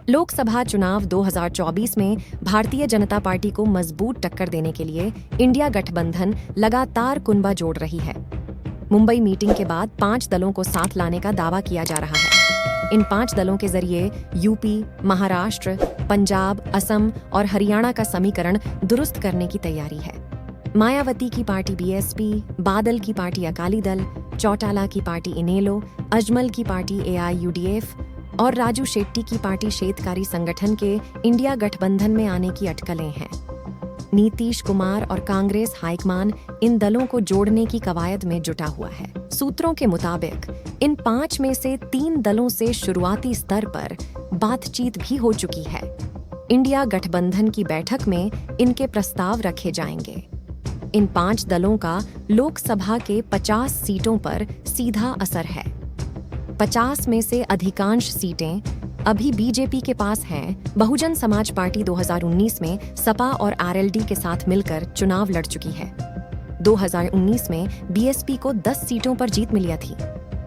लोकसभा चुनाव 2024 में भारतीय जनता पार्टी को मजबूत टक्कर देने के लिए इंडिया गठबंधन लगातार कुनबा जोड़ रही है। मुंबई मीटिंग के बाद 5 दलों को साथ लाने का दावा किया जा रहा है। इन 5 दलों के जरिए यूपी, महाराष्ट्र, पंजाब, असम और हरियाणा का समीकरण दुरुस्त करने की तैयारी है। मायावती की पार्टी बीएसपी, बादल की पार्टी अकाली दल, चौटाला की पार्टी इनेलो, अजमल की पार्टी एआईयूडीएफ और राजू शेट्टी की पार्टी शेतकारी संगठन के इंडिया गठबंधन में आने की अटकलें हैं। नीतीश कुमार और कांग्रेस हाईकमान इन दलों को जोड़ने की कवायद में जुटा हुआ है। सूत्रों के मुताबिक इन 5 में से 3 दलों से शुरुआती स्तर पर बातचीत भी हो चुकी है। इंडिया गठबंधन की बैठक में इनके प्रस्ताव रखे जाएंगे। इन 5 दलों का लोकसभा के 50 सीटों पर सीधा असर है। 50 में से अधिकांश सीटें अभी बीजेपी के पास हैं। बहुजन समाज पार्टी 2019 में सपा और आरएलडी के साथ मिलकर चुनाव लड़ चुकी है। 2019 में बीएसपी को 10 सीटों पर जीत मिली थी।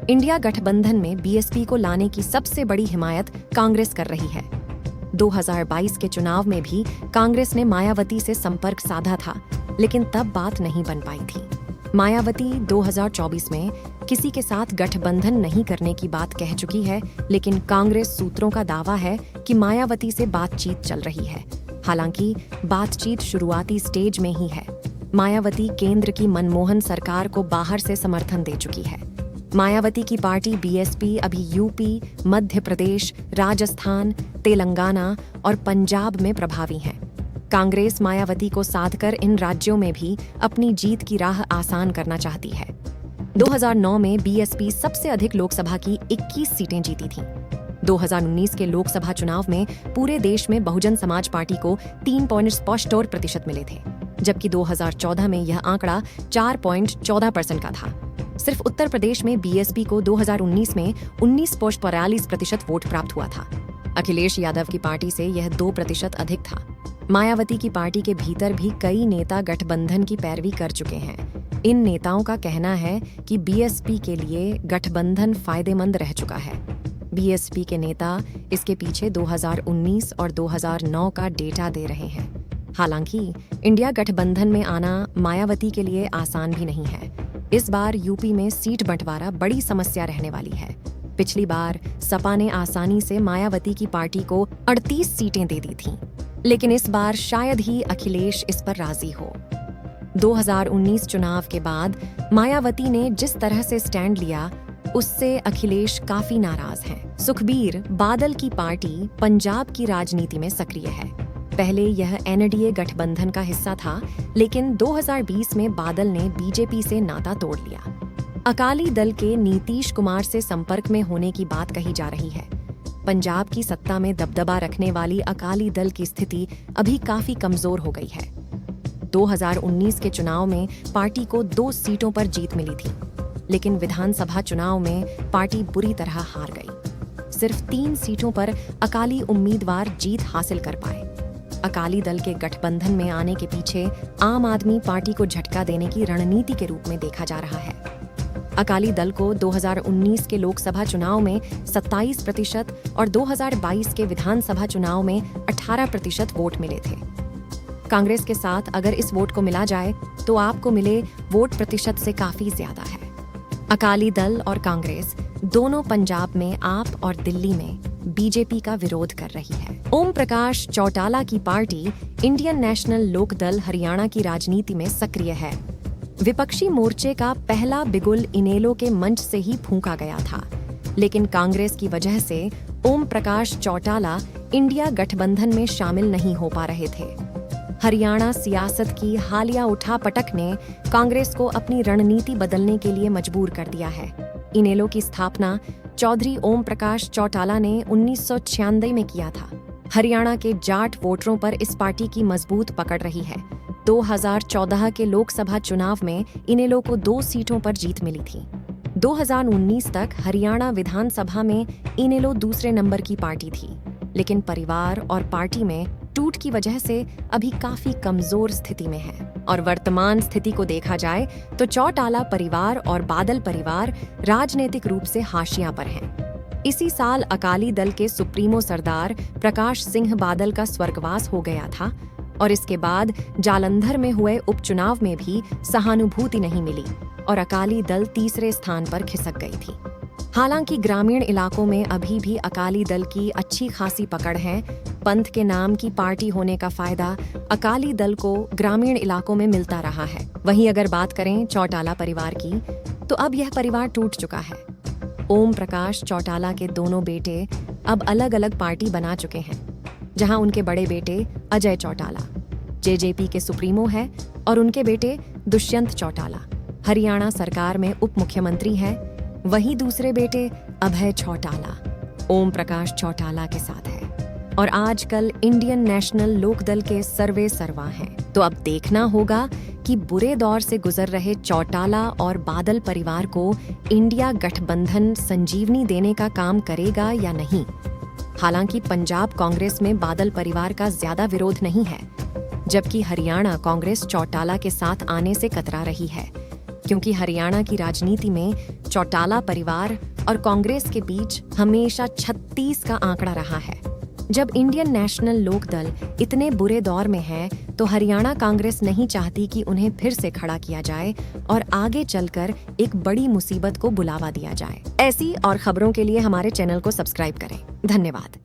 इंडिया गठबंधन में बीएसपी को लाने की सबसे बड़ी हिमायत कांग्रेस कर रही है। 2022 के चुनाव में भी कांग्रेस ने मायावती से संपर्क साधा था, लेकिन तब बात नहीं बन पाई थी। मायावती 2024 में किसी के साथ गठबंधन नहीं करने की बात कह चुकी है, लेकिन कांग्रेस सूत्रों का दावा है कि मायावती से बातचीत चल रही है। हालांकि बातचीत शुरुआती स्टेज में ही है। मायावती केंद्र की मनमोहन सरकार को बाहर से समर्थन दे चुकी है। मायावती की पार्टी बीएसपी अभी यूपी, मध्य प्रदेश, राजस्थान, तेलंगाना और पंजाब में प्रभावी है। कांग्रेस मायावती को साधकर इन राज्यों में भी अपनी जीत की राह आसान करना चाहती है। 2009 में बीएसपी सबसे अधिक लोकसभा की 21 सीटें जीती थीं। 2019 के लोकसभा चुनाव में पूरे देश में बहुजन समाज पार्टी को 3.64% मिले थे, जबकि 2014 में यह आंकड़ा 4.14% का था। सिर्फ उत्तर प्रदेश में बीएसपी को 2019 में 19.42% वोट प्राप्त हुआ था। अखिलेश यादव की पार्टी से यह 2% अधिक था। मायावती की पार्टी के भीतर भी कई नेता गठबंधन की पैरवी कर चुके हैं। इन नेताओं का कहना है कि बीएसपी के लिए गठबंधन फायदेमंद रह चुका है। बीएसपी के नेता इसके पीछे 2019 और 2009 का डेटा दे रहे हैं। हालांकि इंडिया गठबंधन में आना मायावती के लिए आसान भी नहीं है। इस बार यूपी में सीट बंटवारा बड़ी समस्या रहने वाली है। पिछली बार सपा ने आसानी से मायावती की पार्टी को 38 सीटें दे दी थीं, लेकिन इस बार शायद ही अखिलेश इस पर राजी हो। 2019 चुनाव के बाद मायावती ने जिस तरह से स्टैंड लिया, उससे अखिलेश काफी नाराज हैं। सुखबीर बादल की पार्टी पंजाब की राजनीति में सक्रिय है। पहले यह एनडीए गठबंधन का हिस्सा था, लेकिन 2020 में बादल ने बीजेपी से नाता तोड़ लिया। अकाली दल के नीतीश कुमार से संपर्क में होने की बात कही जा रही है। पंजाब की सत्ता में दबदबा रखने वाली अकाली दल की स्थिति अभी काफी कमजोर हो गई है। 2019 के चुनाव में पार्टी को 2 सीटों पर जीत मिली थी, लेकिन विधानसभा चुनाव में पार्टी बुरी तरह हार गई। सिर्फ 3 सीटों पर अकाली उम्मीदवार जीत हासिल कर पाए। अकाली दल के गठबंधन में आने के पीछे आम आदमी पार्टी को झटका देने की रणनीति के रूप में देखा जा रहा है। अकाली दल को 2019 के लोकसभा चुनाव में 27% और 2022 के विधानसभा चुनाव में 18% वोट मिले थे। कांग्रेस के साथ अगर इस वोट को मिला जाए तो आपको मिले वोट प्रतिशत से काफी ज्यादा है। अकाली दल और कांग्रेस दोनों पंजाब में आप और दिल्ली में बीजेपी का विरोध कर रही है। ओम प्रकाश चौटाला की party Indian National Lokdal Haryana की राजनीति में सक्रिय है। विपक्षी मोर्चे का पहला बिगुल इनेलो के मंच से ही फूंका गया था, लेकिन कांग्रेस की वजह से ओम प्रकाश चौटाला इंडिया गठबंधन में शामिल नहीं हो पा रहे थे। हरियाणा सियासत की हालिया उठापटक ने कांग्रेस को अपनी रणनीति बदलने के लिए मजबूर कर दिया है। इनेलो की स्थापना चौधरी ओम प्रकाश चौटाला ने 1996 में किया था। हरियाणा के जाट वोटरों पर इस पार्टी की मजबूत पकड़ रही है। 2014 के लोकसभा चुनाव में इनेलो को 2 सीटों पर जीत मिली थी। 2019 तक हरियाणा विधानसभा में इनेलो दूसरे नंबर की पार्टी थी, लेकिन परिवार और पार्टी में टूट की वजह से अभी काफी कमजोर स्थिति में है। और वर्तमान स्थिति को देखा जाए तो चौटाला परिवार और बादल परिवार राजनीतिक रूप से हाशिया पर हैं। इसी साल अकाली दल के सुप्रीमो सरदार प्रकाश सिंह बादल का स्वर्गवास हो गया था और इसके बाद जालंधर में हुए उपचुनाव में भी सहानुभूति नहीं मिली और अकाली दल तीसरे स्थान पर खिसक गई थी। हालांकि ग्रामीण इलाकों में अभी भी अकाली दल की अच्छी खासी पकड़ है। पंथ के नाम की पार्टी होने का फायदा अकाली दल को ग्रामीण इलाकों में मिलता रहा है। वहीं अगर बात करें चौटाला परिवार की, तो अब यह परिवार टूट चुका है। ओम प्रकाश चौटाला के दोनों बेटे अब अलग अलग पार्टी बना चुके हैं, जहां उनके बड़े बेटे अजय चौटाला जेजेपी के सुप्रीमो है और उनके बेटे दुष्यंत चौटाला हरियाणा सरकार में उप मुख्यमंत्री है। वहीं दूसरे बेटे अभय चौटाला ओम प्रकाश चौटाला के साथ है और आजकल इंडियन नेशनल लोकदल के सर्वे सर्वा हैं। तो अब देखना होगा कि बुरे दौर से गुजर रहे चौटाला और बादल परिवार को इंडिया गठबंधन संजीवनी देने का काम करेगा या नहीं। हालांकि पंजाब कांग्रेस में बादल परिवार का ज्यादा विरोध नहीं है, जबकि हरियाणा कांग्रेस चौटाला के साथ आने से कतरा रही है, क्योंकि हरियाणा की राजनीति में चौटाला परिवार और कांग्रेस के बीच हमेशा 36 का आंकड़ा रहा है। जब इंडियन नेशनल लोकदल इतने बुरे दौर में है, तो हरियाणा कांग्रेस नहीं चाहती कि उन्हें फिर से खड़ा किया जाए और आगे चलकर एक बड़ी मुसीबत को बुलावा दिया जाए। ऐसी और खबरों के लिए हमारे चैनल को सब्सक्राइब करें। धन्यवाद।